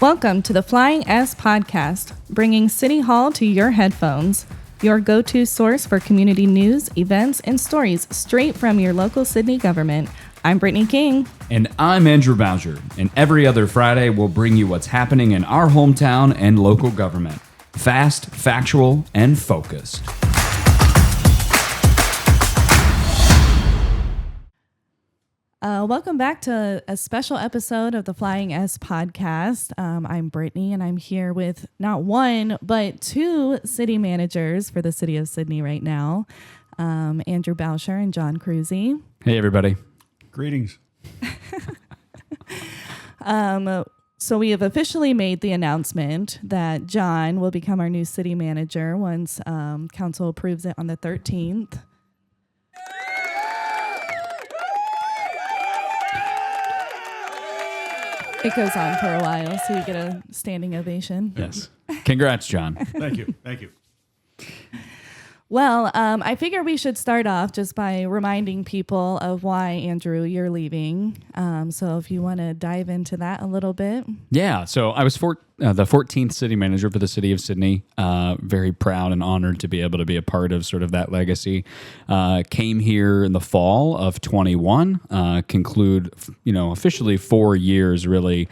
Welcome to the Flying S Podcast, bringing City Hall to your headphones. Your go-to source for community news, events, and stories straight from your local Sidney government. I'm Brittany King. And I'm Andrew Bowsher. And every other Friday, we'll bring you what's happening in our hometown and local government. Fast, factual, and focused. Welcome back to a special episode of the Flying S Podcast. I'm Brittany, and I'm here with not one, but two city managers for the city of Sidney right now, Andrew Bowsher and Jon Crusey. Hey, everybody. Greetings. So we have officially made the announcement that Jon will become our new city manager once council approves it on the 13th. It goes on for a while, so you get a standing ovation. Yes. Congrats, Jon. Thank you. Thank you. Well, I figure we should start off just by reminding people of why, Andrew, you're leaving. So if you want to dive into that a little bit. Yeah, so I was the 14th city manager for the city of Sidney. Very proud and honored to be able to be a part of sort of that legacy. Came here in the fall of 21, conclude, officially 4 years really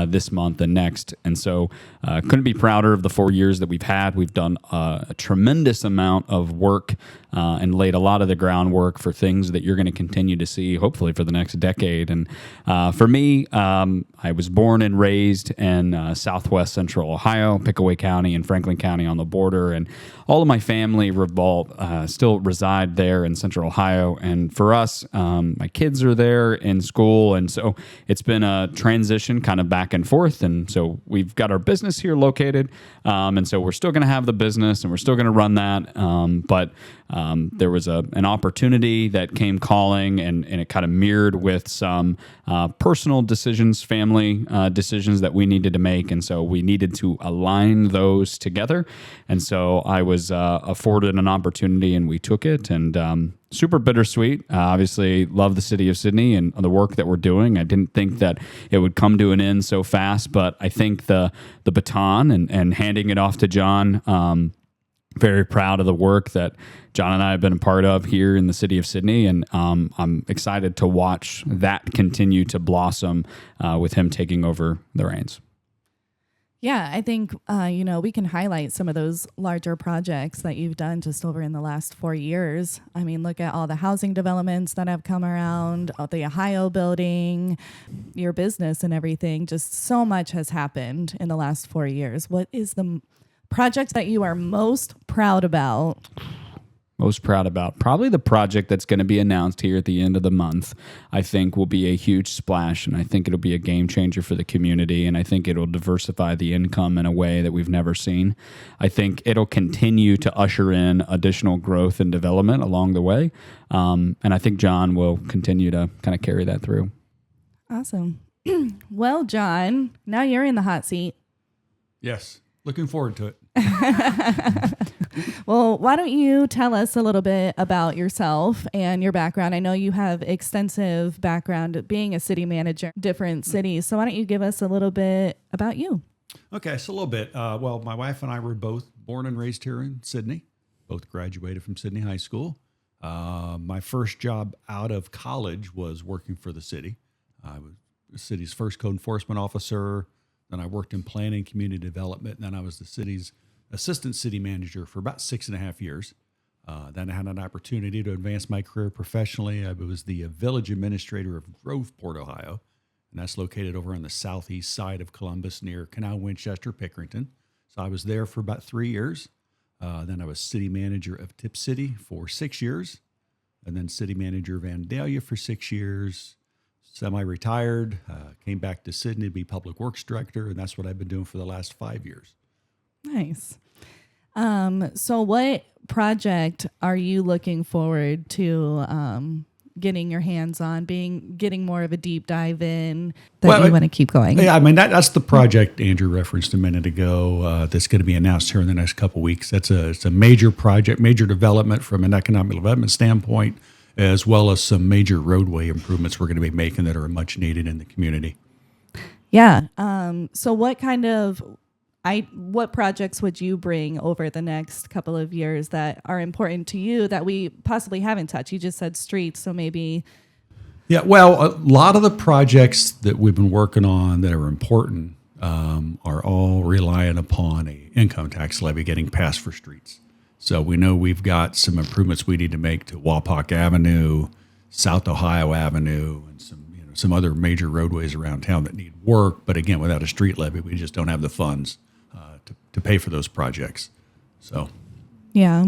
this month and next. And so couldn't be prouder of the 4 years that we've had. We've done a tremendous amount of work and laid a lot of the groundwork for things that you're going to continue to see, hopefully, for the next decade. And for me, I was born and raised in southwest central Ohio, Pickaway County and Franklin County on the border. And all of my family still reside there in central Ohio. And for us, my kids are there in school. And so it's been a transition kind of back and forth. And so we've got our business here located. And so we're still going to have the business and we're still going to run that. But there was an opportunity that came calling, and it kind of mirrored with some personal decisions, family decisions that we needed to make. And so we needed to align those together. And so I was afforded an opportunity and we took it, and super bittersweet. Obviously, love the city of Sidney and the work that we're doing. I didn't think that it would come to an end so fast, but I think the baton and handing it off to Jon, very proud of the work that Jon and I have been a part of here in the city of Sidney, and I'm excited to watch that continue to blossom with him taking over the reins. Yeah, I think, we can highlight some of those larger projects that you've done just over in the last 4 years. I mean, look at all the housing developments that have come around, the Ohio building, your business and everything. Just so much has happened in the last 4 years. What is the project that you are most proud about? Most proud about? Probably the project that's going to be announced here at the end of the month. I think will be a huge splash, and I think it'll be a game changer for the community, and I think it'll diversify the income in a way that we've never seen. I think it'll continue to usher in additional growth and development along the way, and I think Jon will continue to kind of carry that through. Awesome. Well, Jon, now you're in the hot seat. Yes. Looking forward to it. Well, why don't you tell us a little bit about yourself and your background? I know you have extensive background being a city manager, different cities. So why don't you give us a little bit about you? Okay, so a little bit. Well, my wife and I were both born and raised here in Sidney. Both graduated from Sidney High School. My first job out of college was working for the city. I was the city's first code enforcement officer. Then I worked in planning, community development, and then I was the city's assistant city manager for about 6.5 years. Then I had an opportunity to advance my career professionally. I was the village administrator of Groveport, Ohio, and that's located over on the southeast side of Columbus near Canal Winchester, Pickerington. So I was there for about 3 years. Then I was city manager of Tip City for 6 years, and then city manager of Vandalia for 6 years. Semi-retired, came back to Sidney to be public works director, and that's what I've been doing for the last 5 years. Nice. So what project are you looking forward to getting your hands on, getting more of a deep dive in that you want to keep going? Yeah, I mean, that's the project Andrew referenced a minute ago that's going to be announced here in the next couple of weeks. It's a major project, major development from an economic development standpoint, as well as some major roadway improvements we're going to be making that are much needed in the community. Yeah. So what projects would you bring over the next couple of years that are important to you that we possibly haven't touched? You just said streets, so maybe. Yeah, well, a lot of the projects that we've been working on that are important are all reliant upon a income tax levy getting passed for streets. So we know we've got some improvements we need to make to Wapak Avenue, South Ohio Avenue, and some other major roadways around town that need work. But again, without a street levy, we just don't have the funds to pay for those projects. So, Yeah.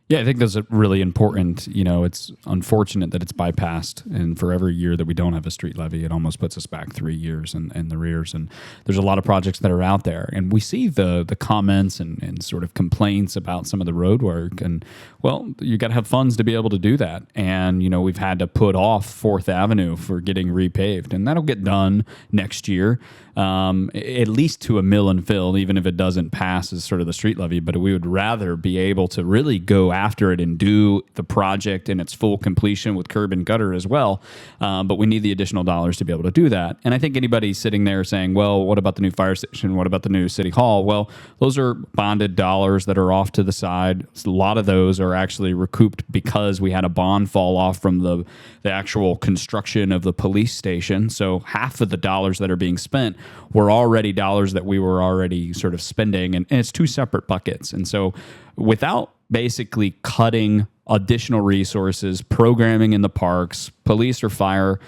Yeah, I think that's really important. It's unfortunate that it's bypassed, and for every year that we don't have a street levy, it almost puts us back 3 years in the rears. And there's a lot of projects that are out there, and we see the comments and sort of complaints about some of the road work. And well, you got to have funds to be able to do that. And we've had to put off 4th Avenue for getting repaved, and that'll get done next year. At least to a mill and fill, even if it doesn't pass as sort of the street levy. But we would rather be able to really go after it and do the project in its full completion with curb and gutter as well. But we need the additional dollars to be able to do that. And I think anybody sitting there saying, well, what about the new fire station? What about the new city hall? Well, those are bonded dollars that are off to the side. A lot of those are actually recouped because we had a bond fall off from the actual construction of the police station. So half of the dollars that are being spent were already dollars that we were already sort of spending, and it's two separate buckets. And so without basically cutting additional resources, programming in the parks, police or fire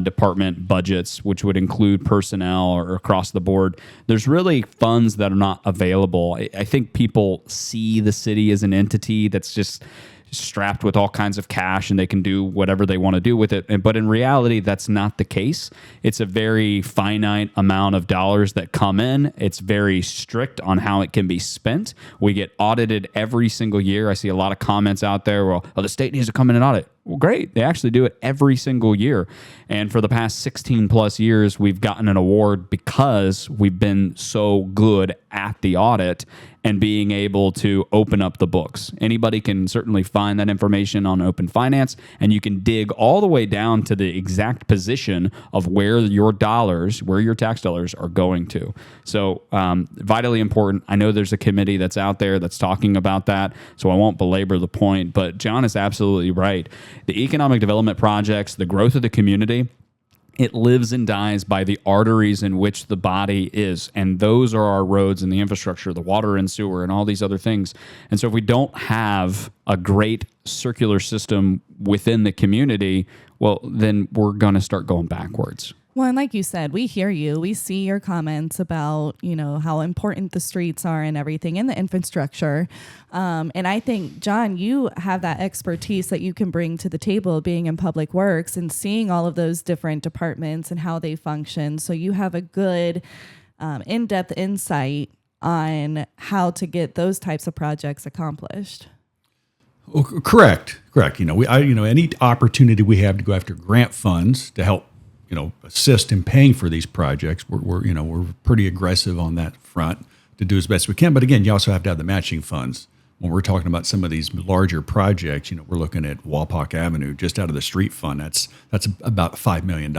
department budgets, which would include personnel or across the board, there's really funds that are not available. I think people see the city as an entity that's just strapped with all kinds of cash and they can do whatever they want to do with it. But in reality, that's not the case. It's a very finite amount of dollars that come in. It's very strict on how it can be spent. We get audited every single year. I see a lot of comments out there, well, the state needs to come in and audit. Well, great. They actually do it every single year. And for the past 16 plus years, we've gotten an award because we've been so good at the audit and being able to open up the books. Anybody can certainly find that information on Open Finance, and you can dig all the way down to the exact position of where your tax dollars are going to. So vitally important. I know there's a committee that's out there that's talking about that, so I won't belabor the point, but Jon is absolutely right. The economic development projects, the growth of the community, it lives and dies by the arteries in which the body is. And those are our roads and the infrastructure, the water and sewer and all these other things. And so if we don't have a great circular system within the community, well, then we're going to start going backwards. Well, and like you said, we hear you. We see your comments about, how important the streets are and everything and the infrastructure. And I think, Jon, you have that expertise that you can bring to the table being in public works and seeing all of those different departments and how they function. So you have a good in-depth insight on how to get those types of projects accomplished. Well, correct. Any opportunity we have to go after grant funds to help assist in paying for these projects. We're pretty aggressive on that front to do as best we can. But again, you also have to have the matching funds. When we're talking about some of these larger projects, we're looking at Wapak Avenue just out of the street fund. That's about $5 million.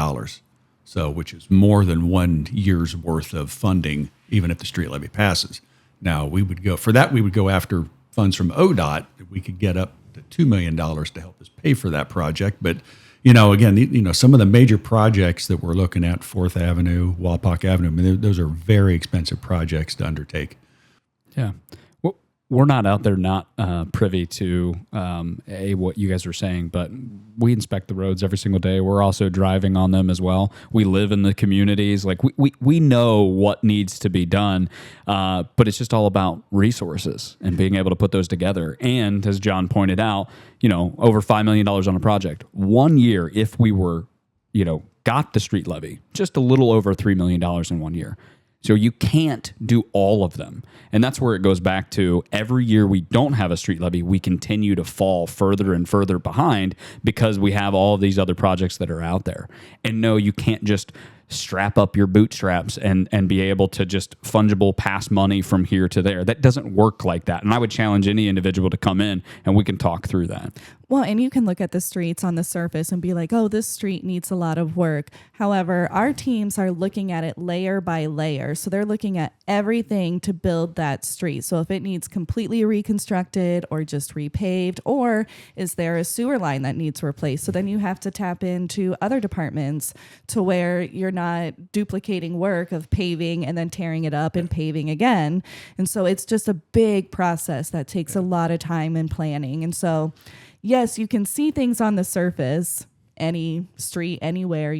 So, which is more than 1 year's worth of funding, even if the street levy passes. Now, we would go after funds from ODOT that we could get up to $2 million to help us pay for that project. But again, some of the major projects that we're looking at, 4th Avenue, Wapak Avenue, those are very expensive projects to undertake. Yeah. Well, we're not out there not privy to what you guys are saying, but we inspect the roads every single day. We're also driving on them as well. We live in the communities. Like we know what needs to be done, but it's just all about resources and being able to put those together. And as Jon pointed out, over $5 million on a project. 1 year, if we were, got the street levy, just a little over $3 million in 1 year. So you can't do all of them. And that's where it goes back to every year we don't have a street levy, we continue to fall further and further behind because we have all of these other projects that are out there. And no, you can't just strap up your bootstraps and be able to just fungible pass money from here to there. That doesn't work like that. And I would challenge any individual to come in and we can talk through that. Well, and you can look at the streets on the surface and be like, oh, this street needs a lot of work. However, our teams are looking at it layer by layer. So they're looking at everything to build that street. So if it needs completely reconstructed or just repaved, or is there a sewer line that needs replaced? So then you have to tap into other departments to where you're not duplicating work of paving and then tearing it up and paving again. And so it's just a big process that takes a lot of time and planning. And so yes, you can see things on the surface, any street, anywhere,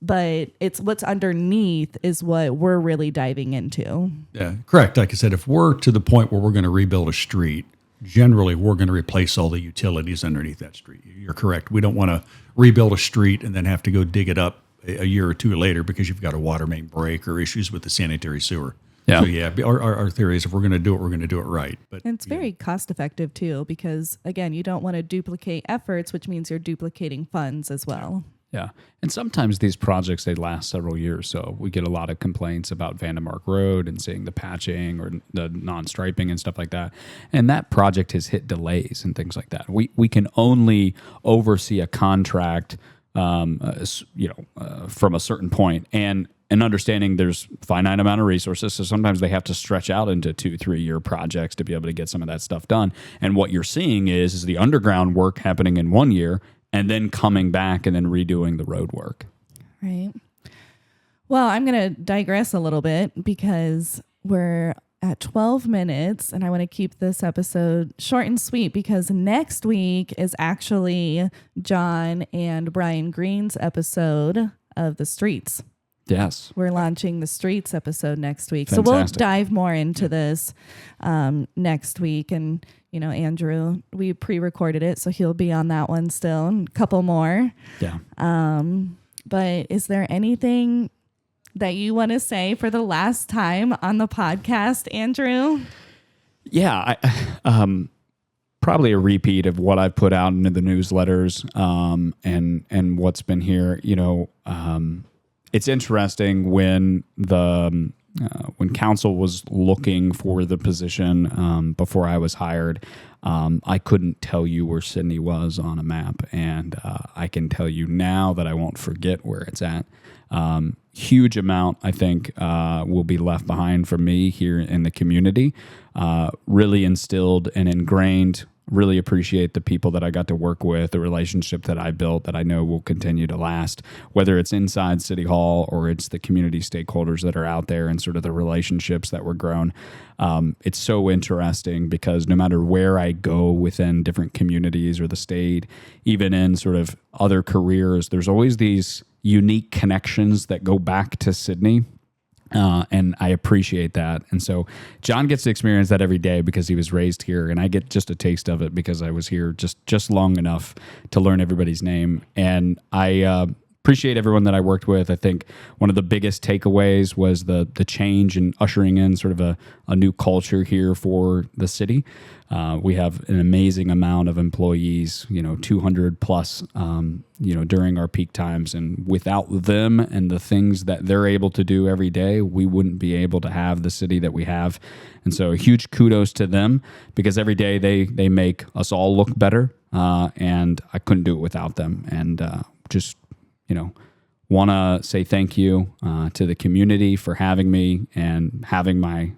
but it's what's underneath is what we're really diving into. Yeah, correct. Like I said, if we're to the point where we're going to rebuild a street, generally we're going to replace all the utilities underneath that street. You're correct. We don't want to rebuild a street and then have to go dig it up a year or two later because you've got a water main break or issues with the sanitary sewer. Yeah. So yeah, our theory is if we're going to do it, we're going to do it right. But and it's very cost effective too, because again, you don't want to duplicate efforts, which means you're duplicating funds as well. Yeah. And sometimes these projects, they last several years. So we get a lot of complaints about Vandemark Road and seeing the patching or the non-striping and stuff like that. And that project has hit delays and things like that. We can only oversee a contract, from a certain point, and understanding there's finite amount of resources. So sometimes they have to stretch out into 2-3 year projects to be able to get some of that stuff done. And what you're seeing is the underground work happening in 1 year and then coming back and then redoing the road work. Right. Well, I'm going to digress a little bit because we're at 12 minutes and I want to keep this episode short and sweet because next week is actually Jon and Brian Green's episode of The Streets. Yes. We're launching the Streets episode next week. Fantastic. So we'll dive more into this next week. And, Andrew, we pre-recorded it, so he'll be on that one still. And a couple more. Yeah. But is there anything that you want to say for the last time on the podcast, Andrew? Yeah. Probably a repeat of what I've put out into the newsletters and what's been here. It's interesting when when council was looking for the position before I was hired, I couldn't tell you where Sidney was on a map, and I can tell you now that I won't forget where it's at. Huge amount, I think, will be left behind for me here in the community. Really instilled and ingrained. Really appreciate the people that I got to work with, the relationship that I built that I know will continue to last, whether it's inside City Hall or it's the community stakeholders that are out there and sort of the relationships that were grown. It's so interesting because no matter where I go within different communities or the state, even in sort of other careers, there's always these unique connections that go back to Sidney. And I appreciate that. And so Jon gets to experience that every day because he was raised here, and I get just a taste of it because I was here just long enough to learn everybody's name. And I appreciate everyone that I worked with. I think one of the biggest takeaways was the change in ushering in sort of a new culture here for the city. We have an amazing amount of employees, 200 plus, during our peak times. And without them and the things that they're able to do every day, we wouldn't be able to have the city that we have. And so a huge kudos to them because every day they make us all look better. And I couldn't do it without them. And want to say thank you to the community for having me and having my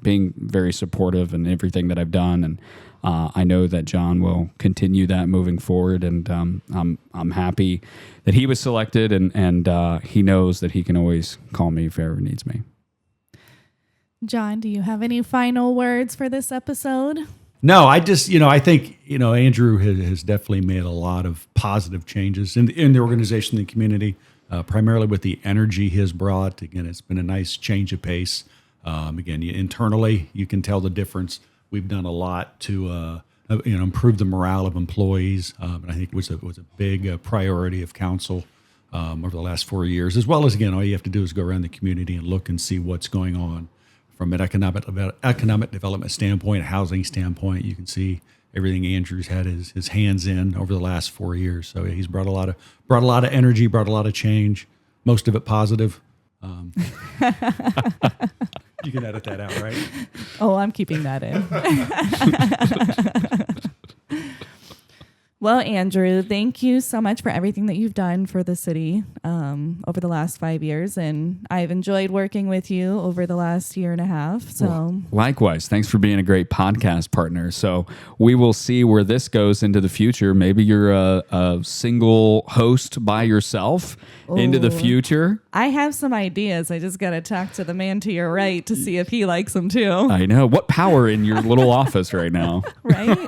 being very supportive in everything that I've done. And I know that Jon will continue that moving forward. And I'm happy that he was selected, and he knows that he can always call me if he ever needs me. Jon, do you have any final words for this episode? No, I just, I think, Andrew has definitely made a lot of positive changes in the organization, the community, primarily with the energy he has brought. Again, it's been a nice change of pace. Again, internally, you can tell the difference. We've done a lot to, improve the morale of employees. And I think it was a big priority of council over the last 4 years, as well as, again, all you have to do is go around the community and look and see what's going on. From an economic development standpoint, housing standpoint, you can see everything Andrew's had his hands in over the last 4 years. So he's brought a lot of energy, brought a lot of change, most of it positive. You can edit that out, right? Oh, I'm keeping that in. Well, Andrew, thank you so much for everything that you've done for the city over the last 5 years. And I've enjoyed working with you over the last year and a half. So Well, likewise, thanks for being a great podcast partner. So we will see where this goes into the future. Maybe you're a single host by yourself into the future. I have some ideas. I just got to talk to the man to your right to see if he likes them too. I know. What power in your little office right now? Right?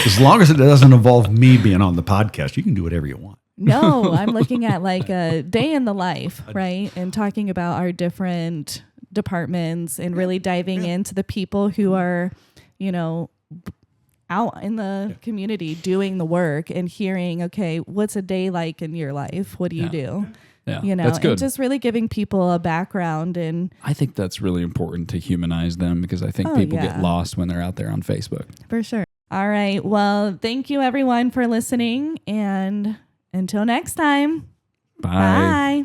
As long as it doesn't involve me being on the podcast, you can do whatever you want. No, I'm looking at like a day in the life, right? And talking about our different departments and really diving into the people who are, out in the community doing the work and hearing, okay, what's a day like in your life? What do you do? Yeah, that's good. And just really giving people a background. And I think that's really important to humanize them because I think people get lost when they're out there on Facebook. For sure. All right. Well, thank you everyone for listening. And until next time. Bye.